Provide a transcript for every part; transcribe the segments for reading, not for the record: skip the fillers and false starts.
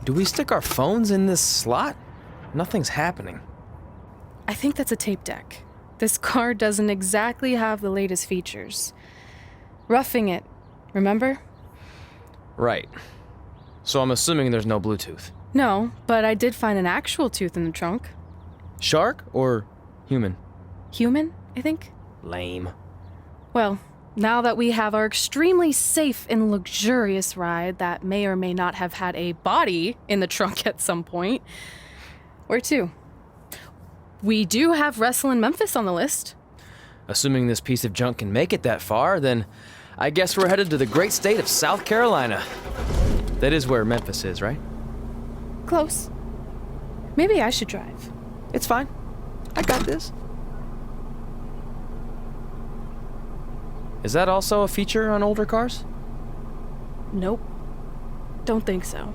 Do we stick our phones in this slot? Nothing's happening. I think that's a tape deck. This car doesn't exactly have the latest features. Roughing it, remember? Right. So I'm assuming there's no Bluetooth. No, but I did find an actual tooth in the trunk. Shark or human? Human, I think. Lame. Well, now that we have our extremely safe and luxurious ride that may or may not have had a body in the trunk at some point, where to? We do have Wrestle in Memphis on the list. Assuming this piece of junk can make it that far, then I guess we're headed to the great state of South Carolina. That is where Memphis is, right? Close. Maybe I should drive. It's fine. I got this. Is that also a feature on older cars? Nope. Don't think so.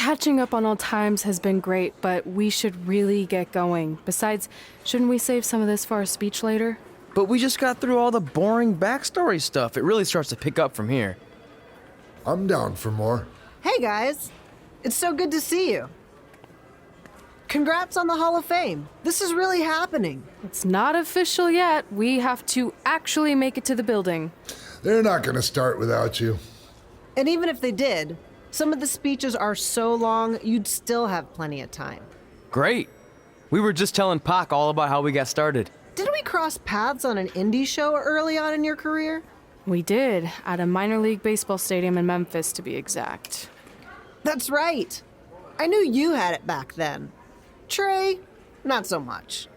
Catching up on old times has been great, but we should really get going. Besides, shouldn't we save some of this for our speech later? But we just got through all the boring backstory stuff. It really starts to pick up from here. I'm down for more. Hey guys, it's so good to see you. Congrats on the Hall of Fame. This is really happening. It's not official yet. We have to actually make it to the building. They're not gonna start without you. And even if they did, some of the speeches are so long, you'd still have plenty of time. Great. We were just telling Pac all about how we got started. Didn't we cross paths on an indie show early on in your career? We did, at a minor league baseball stadium in Memphis, to be exact. That's right. I knew you had it back then. Trey, not so much.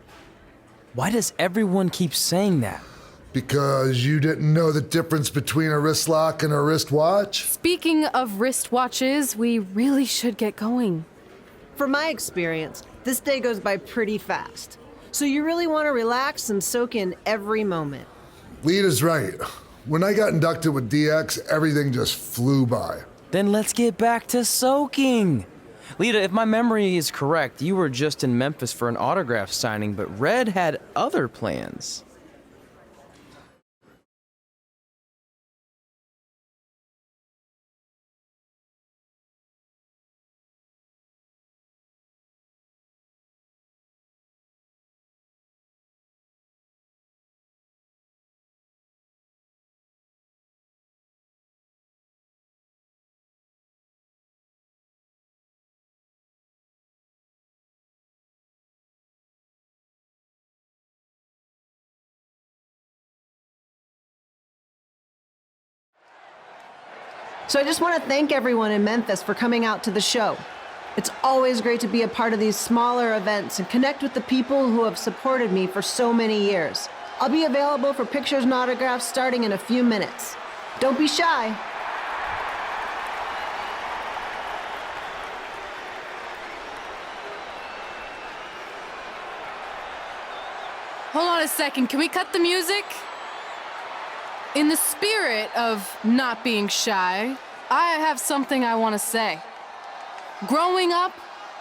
Why does everyone keep saying that? Because you didn't know the difference between a wrist lock and a wristwatch? Speaking of wristwatches, we really should get going. From my experience, this day goes by pretty fast. So you really want to relax and soak in every moment. Lita's right. When I got inducted with DX, everything just flew by. Then let's get back to soaking. Lita, if my memory is correct, you were just in Memphis for an autograph signing, but Red had other plans. So I just want to thank everyone in Memphis for coming out to the show. It's always great to be a part of these smaller events and connect with the people who have supported me for so many years. I'll be available for pictures and autographs starting in a few minutes. Don't be shy. Hold on a second, can we cut the music? In the spirit of not being shy, I have something I want to say. Growing up,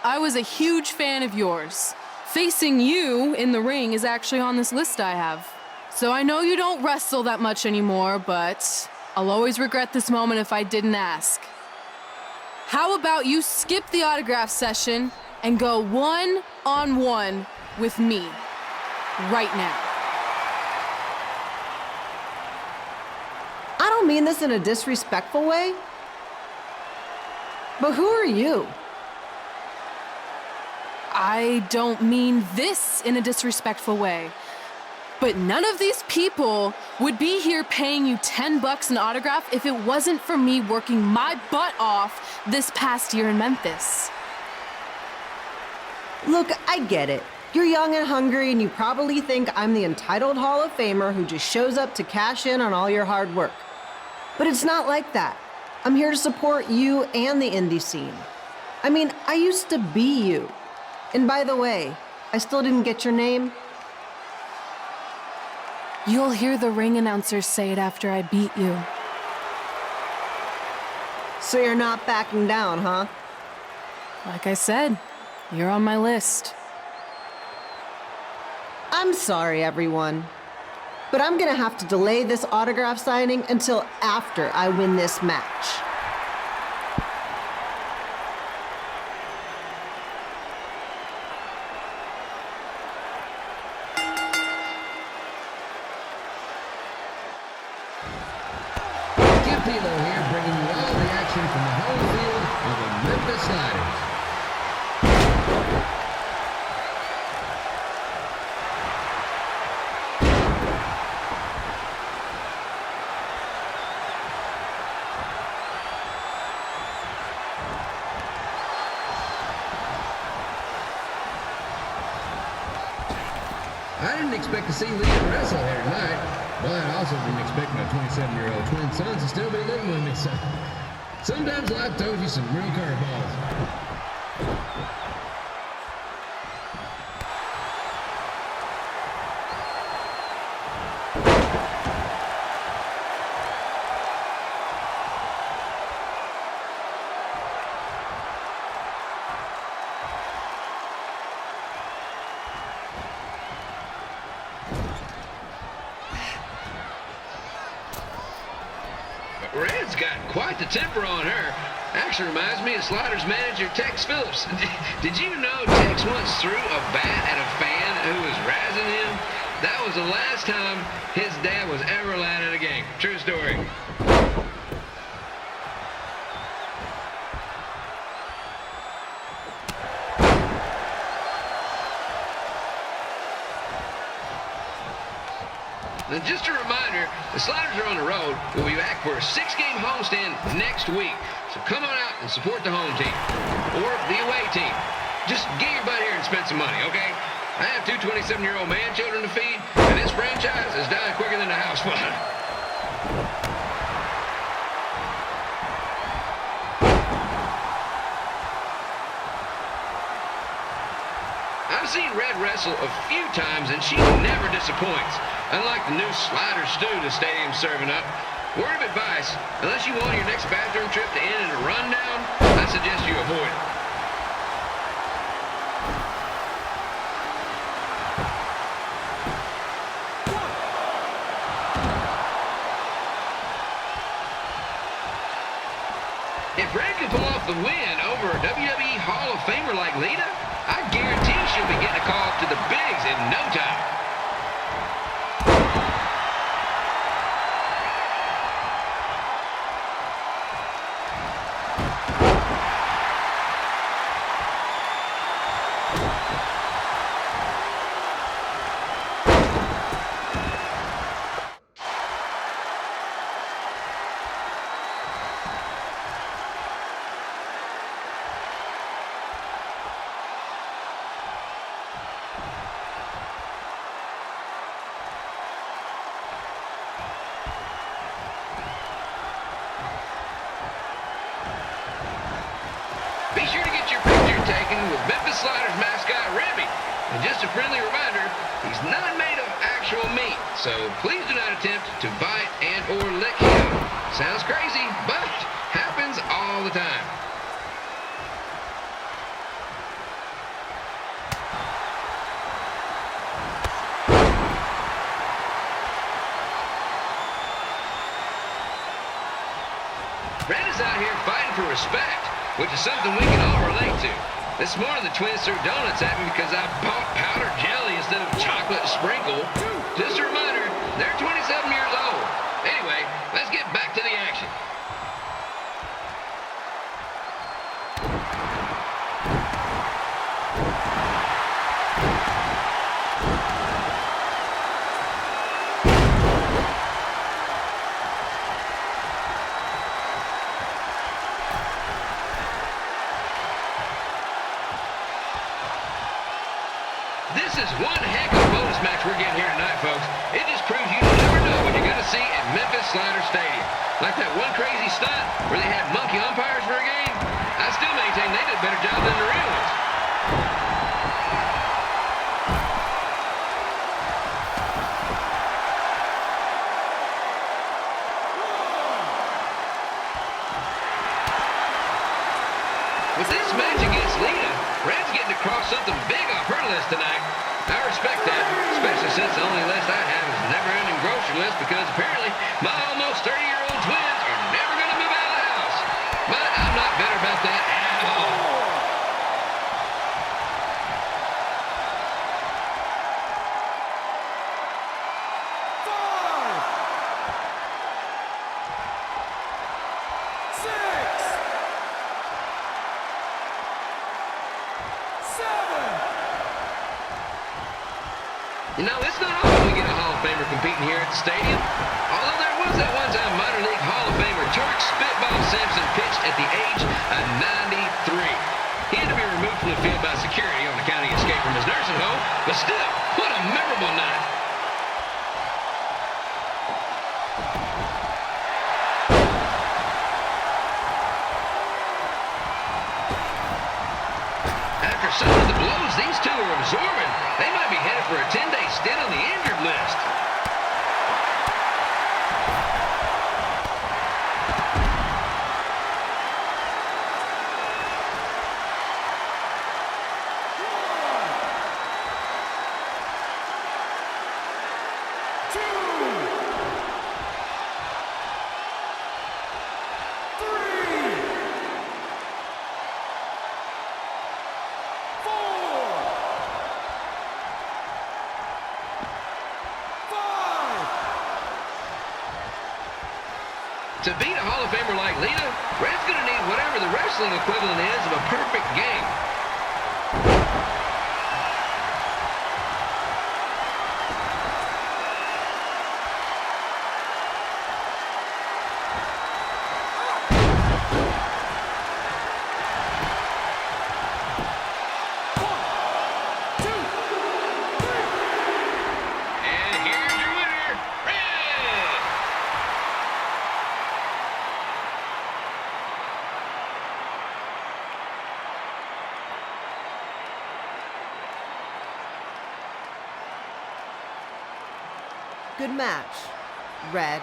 I was a huge fan of yours. facing you in the ring is actually on this list I have. So I know you don't wrestle that much anymore, but I'll always regret this moment if I didn't ask. How about you skip the autograph session and go one-on-one with me right now? I don't mean this in a disrespectful way, but who are you? I don't mean this in a disrespectful way, but none of these people would be here paying you $10 an autograph if it wasn't for me working my butt off this past year in Memphis. Look, I get it. You're young and hungry, and you probably think I'm the entitled Hall of Famer who just shows up to cash in on all your hard work. But it's not like that. I'm here to support you and the indie scene. I mean, I used to be you. And by the way, I still didn't get your name. You'll hear the ring announcers say it after I beat you. So you're not backing down, huh? Like I said, you're on my list. I'm sorry, everyone. But I'm gonna have to delay this autograph signing until after I win this match. Skip Hilo here, bringing you all the action from the home field of the Memphis Sliders. I didn't expect to see Lita wrestle here tonight, but I also didn't expect my 27-year-old twin sons to still be living with me, so sometimes life throws you some real curveballs. Red's got quite the temper on her. Actually reminds me of Sliders manager Tex Phillips. Did you know Tex once threw a bat at a fan who was razzing him? That was the last time his dad was ever allowed at a game. True story. And just a reminder, the Sliders are on the road. We'll be back for a 6-game homestand next week. So come on out and support the home team or the away team. Just get your butt here and spend some money, okay? I have 2 27-year-old man children to feed, and this franchise is dying quicker than the house fire. I've seen Red wrestle a few times, and she never disappoints. Unlike the new slider stew the stadium's serving up, word of advice, unless you want your next bathroom trip to end in a rundown, I suggest you avoid it. If Red can pull off the win over a WWE Hall of Famer like Lita, I guarantee she'll be getting a call up to the bigs in no time. Be sure to get your picture taken with Memphis Sliders mascot Remy. And just a friendly reminder, he's not made of actual meat, so please do not attempt to bite and or lick him. Sounds crazy, but happens all the time. for respect, which is something we can all relate to. This morning, the twins threw donuts at me because I bought powdered jelly instead of chocolate sprinkle. Just a reminder, they're 27 years old. Anyway, let's get back to the action. This is one heck of a bonus match we're getting here tonight, folks. It just proves you never know what you're going to see at Memphis Slider Stadium. Like that one crazy stunt where they had monkey umpires for a game. I still maintain they did a better job than the real ones. With this match against Lita, Red's getting across something big off her list tonight. I respect that, especially since the only list I have is a never-ending grocery list because apparently my almost 30-year-old twins are never going to move out of the house. But I'm not bitter about that at all. You know, it's not often we get a Hall of Famer competing here at the stadium. Although there was that one-time minor league Hall of Famer George Spitball Simpson pitched at the age of 93. He had to be removed from the field by security on account of the escape from his nursing home, but still, what a memorable night. After some of the blows these two are absorbing, they might be headed for a 10-day stint on the injured list. To beat a Hall of Famer like Lita, Red's going to need whatever the wrestling equivalent is of a perfect game. And here's your winner, Red! Good match, Red.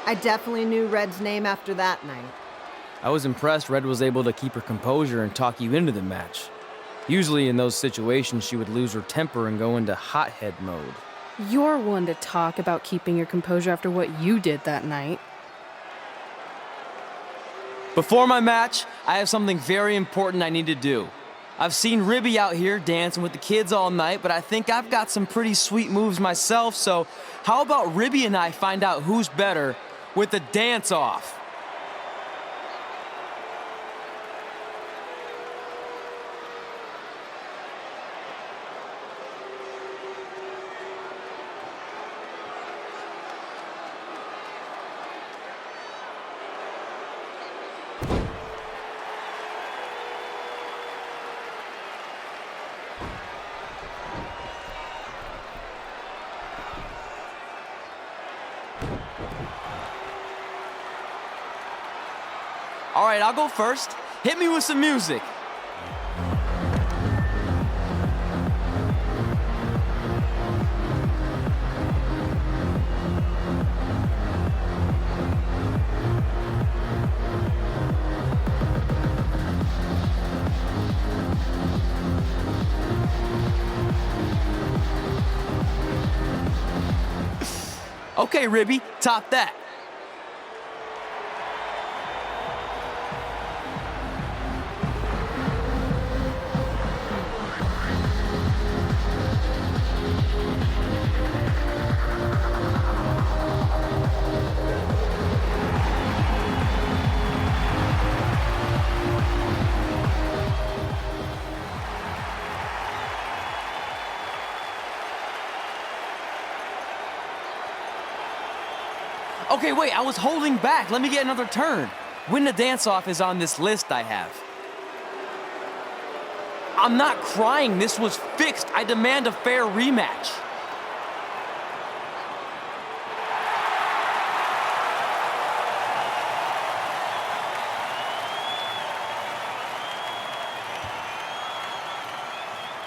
I definitely knew Red's name after that night. I was impressed Red was able to keep her composure and talk you into the match. Usually in those situations, she would lose her temper and go into hothead mode. You're one to talk about keeping your composure after what you did that night. Before my match, I have something very important I need to do. I've seen Ribby out here dancing with the kids all night, but I think I've got some pretty sweet moves myself, so how about Ribby and I find out who's better with the dance-off? All right, I'll go first. Hit me with some music. Okay, Ribby, top that. Okay, wait, I was holding back. Let me get another turn. Win the dance-off is on this list I have. I'm not crying. This was fixed. I demand a fair rematch.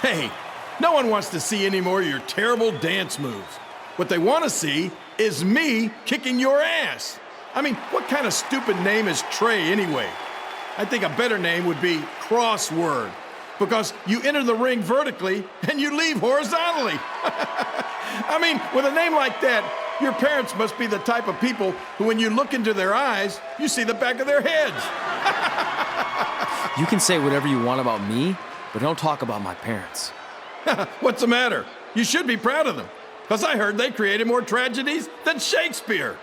Hey, no one wants to see any more of your terrible dance moves. What they want to see is me kicking your ass. I mean, what kind of stupid name is Trey anyway? I think a better name would be Crossword, because you enter the ring vertically and you leave horizontally. I mean, with a name like that, your parents must be the type of people who, when you look into their eyes, you see the back of their heads. You can say whatever you want about me, but don't talk about my parents. What's the matter? You should be proud of them, because I heard they created more tragedies than Shakespeare.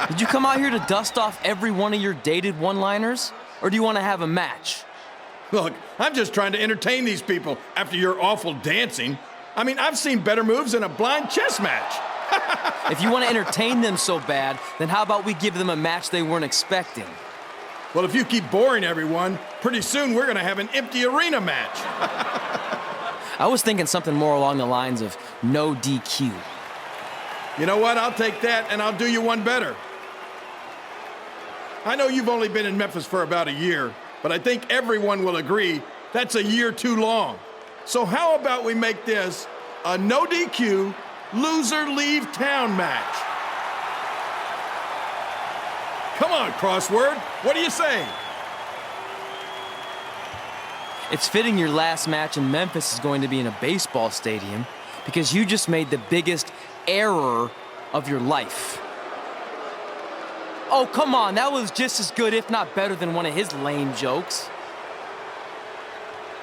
Did you come out here to dust off every one of your dated one-liners? Or do you want to have a match? Look, I'm just trying to entertain these people after your awful dancing. I mean, I've seen better moves in a blind chess match. If you want to entertain them so bad, then how about we give them a match they weren't expecting? Well, if you keep boring everyone, pretty soon we're going to have an empty arena match. I was thinking something more along the lines of no DQ. You know what? I'll take that, and I'll do you one better. I know you've only been in Memphis for about a year, but I think everyone will agree that's a year too long. So how about we make this a no DQ, loser leave town match? Come on, Crossword. What do you say? It's fitting your last match in Memphis is going to be in a baseball stadium because you just made the biggest error of your life. Oh, come on, that was just as good, if not better, than one of his lame jokes.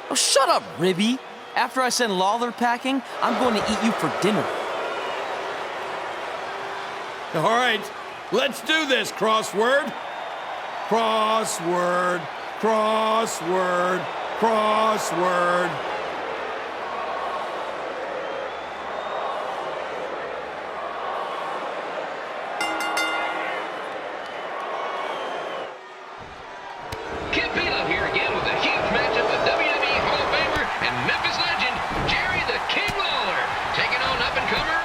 Oh, shut up, Ribby. After I send Lawler packing, I'm going to eat you for dinner. All right, let's do this, Crossword. Crossword, crossword, crossword. Kid Pilo here again with a huge matchup of WWE Hall of Famer and Memphis legend, Jerry the King Lawler, taking on up-and-comer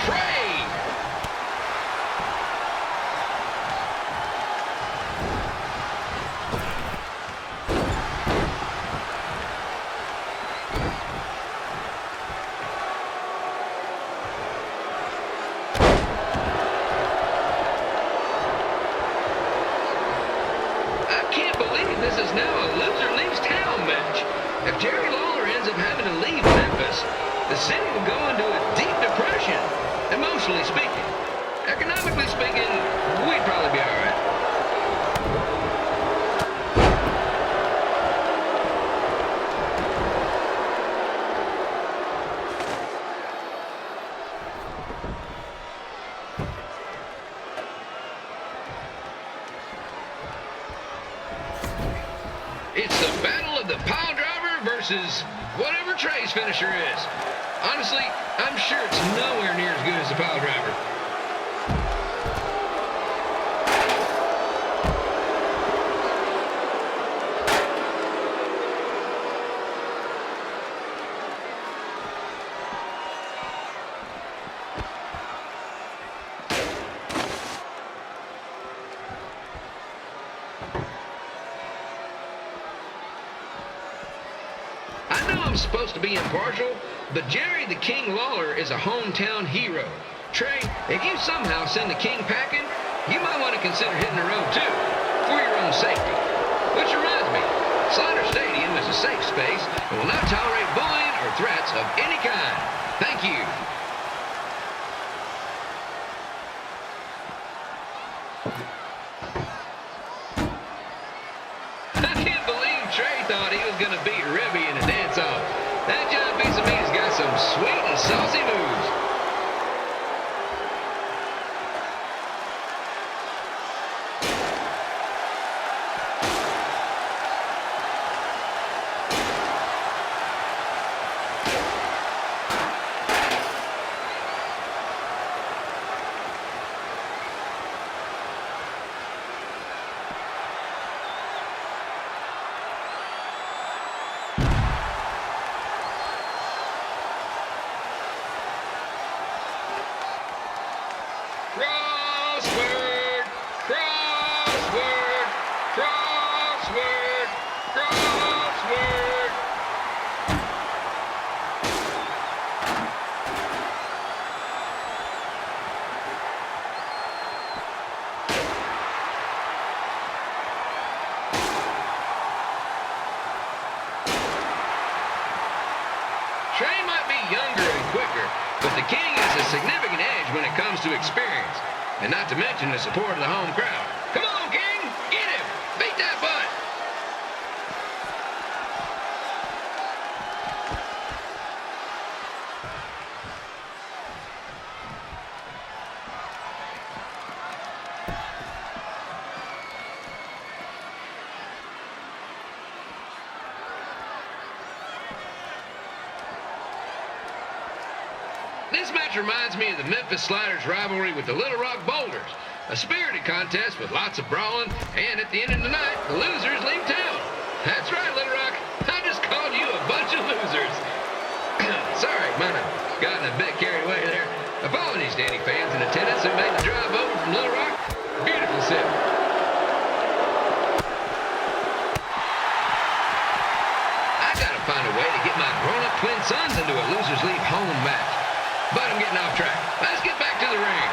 Trey. I can't believe this is now a loser leaves town match. If Jerry Lawler ends up having to leave Memphis, the city will go into a deep depression, emotionally speaking. Economically speaking, we'd probably be all right. versus whatever Trey's finisher is. Honestly, I'm sure it's nowhere near as good as the pile driver. I'm supposed to be impartial, but Jerry the King Lawler is a hometown hero. Trey, if you somehow send the King packing, you might want to consider hitting the road too, for your own safety. Which reminds me, Slider Stadium is a safe space and will not tolerate bullying or threats of any kind. Thank you. I can't believe Trey thought he was going to beat Ribby in a dance-off. That giant piece of meat has got some sweet and saucy moves. Crossword, crossword, crossword, crossword. Trey might be younger and quicker, but the King has a significant edge when it comes to experience. And not to mention the support of the home crowd. Come on, King! Get him! Beat that butt! This match reminds me of the Memphis Sliders' rivalry with the Little Rock Boulders, a spirited contest with lots of brawling, and at the end of the night, the losers leave town. That's right, Little Rock. I just called you a bunch of losers. Sorry, might have gotten a bit carried away there. Apologies to any fans in attendance who made the drive over from Little Rock. Beautiful city. I gotta find a way to get my grown-up twin sons into a losers leave home match. But I'm getting off track. Let's get back to the ring.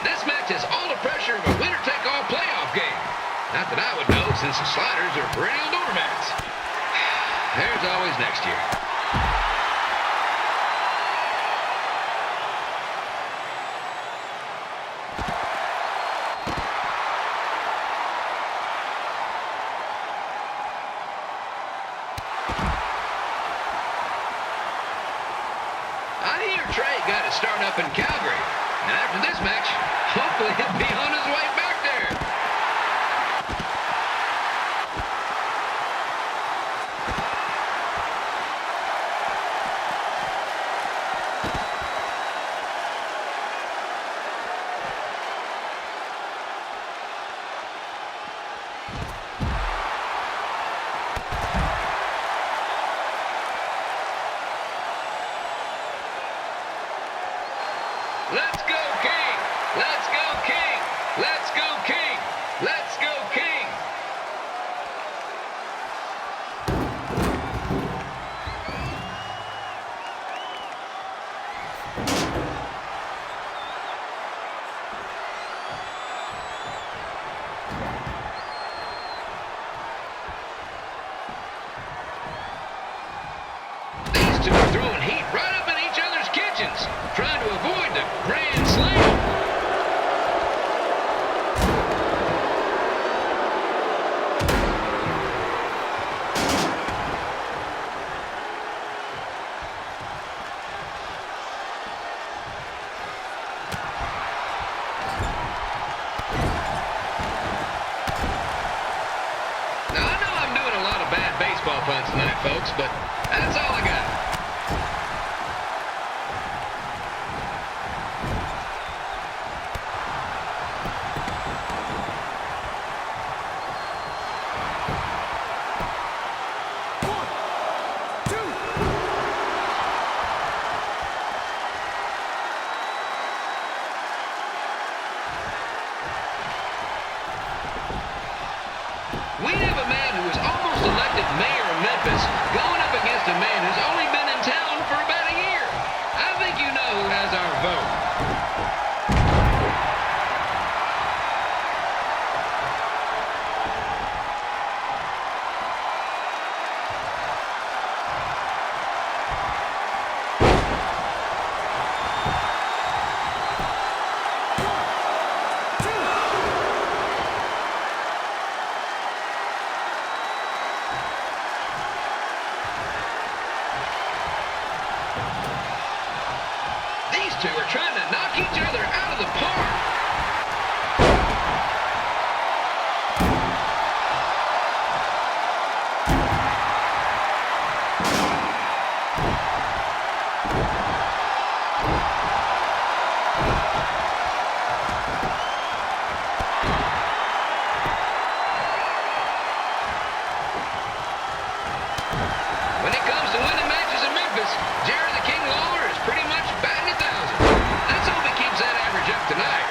This match has all the pressure of a winner-take-all playoff game. Not that I would know, since the Sliders are perennial doormats. There's always next year. I hear Trey got his start up in Calgary, and after this match, hopefully he'll be on his way back there. Let's go, King! Let's go, King! baseball puns tonight, folks, but that's all I got. We have a man who was almost elected mayor of Memphis going up against a man who's only been in town for about a year. I think you know who has our vote. These two are trying to knock each other out of the park. When it comes to winning matches in Memphis, Jerry the King Lawler is pretty much batting 1,000. Let's hope he keeps that average up tonight.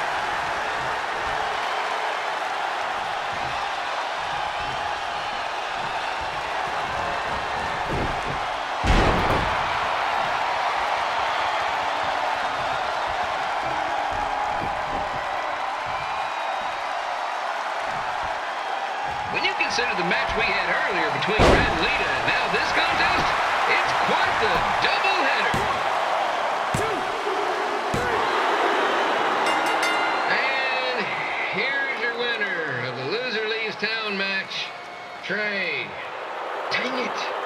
When you consider the match we had earlier between Red and Lita and now this contest, it's quite the doubleheader. And here's your winner of the Loser Leaves Town match, Trey. Dang it.